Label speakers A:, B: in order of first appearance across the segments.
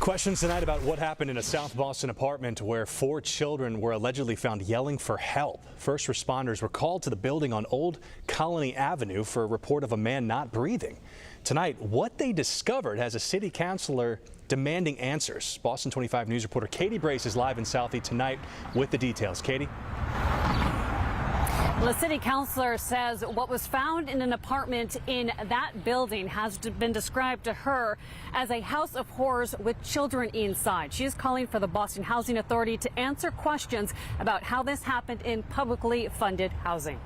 A: Questions tonight about what happened in a South Boston apartment where 4 children were allegedly found yelling for help. First responders were called to the building on Old Colony Avenue for a report of a man not breathing. Tonight, what they discovered has a city councilor demanding answers. Boston 25 News reporter Katie Brace is live in Southie tonight with the details. Katie?
B: The city councilor says what was found in an apartment in that building has been described to her as a house of horrors with children inside. She is calling for the Boston Housing Authority to answer questions about how this happened in publicly funded housing.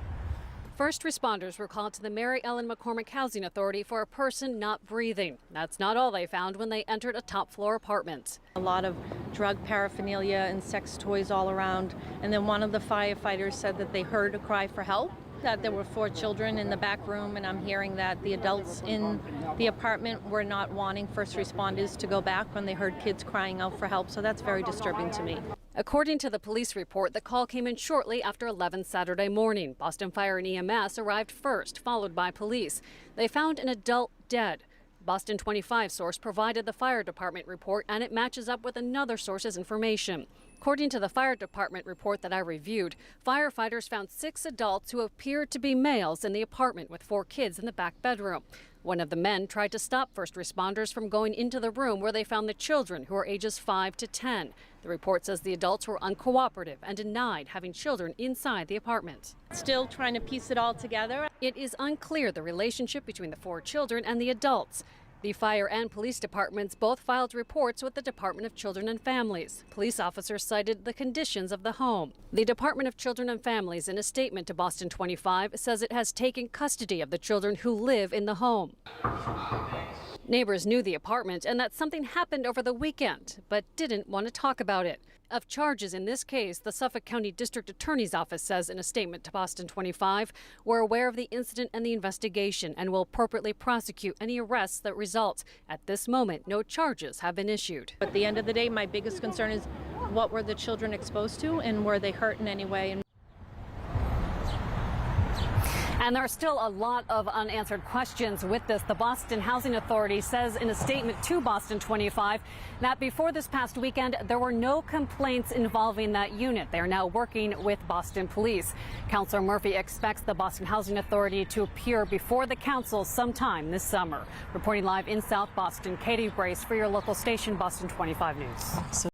B: First responders were called to the Mary Ellen McCormick Housing Authority for a person not breathing. That's not all they found when they entered a top-floor apartment.
C: A lot of drug paraphernalia and sex toys all around. And then one of the firefighters said that they heard a cry for help, that there were 4 children in the back room, and I'm hearing that the adults in the apartment were not wanting first responders to go back when they heard kids crying out for help. So that's very disturbing to me.
B: According to the police report, the call came in shortly after 11 Saturday morning. Boston Fire and EMS arrived first, followed by police. They found an adult dead. Boston 25 source provided the fire department report, and it matches up with another source's information. According to the fire department report that I reviewed, firefighters found 6 adults who appeared to be males in the apartment with 4 kids in the back bedroom. One of the men tried to stop first responders from going into the room where they found the children, who are ages 5 to 10. The report says the adults were uncooperative and denied having children inside the apartment.
C: Still trying to piece it all together.
B: It is unclear the relationship between the 4 children and the adults. The fire and police departments both filed reports with the Department of Children and Families. Police officers cited the conditions of the home. The Department of Children and Families, in a statement to Boston 25, says it has taken custody of the children who live in the home. Neighbors knew the apartment and that something happened over the weekend, but didn't want to talk about it. Of charges in this case, the Suffolk County District Attorney's Office says in a statement to Boston 25, we're aware of the incident and the investigation and will appropriately prosecute any arrests that result. At this moment, no charges have been issued.
C: At the end of the day, my biggest concern is what were the children exposed to and were they hurt in any way?
B: And there are still a lot of unanswered questions with this. The Boston Housing Authority says in a statement to Boston 25 that before this past weekend, there were no complaints involving that unit. They are now working with Boston Police. Councilor Murphy expects the Boston Housing Authority to appear before the council sometime this summer. Reporting live in South Boston, Katie Brace for your local station, Boston 25 News.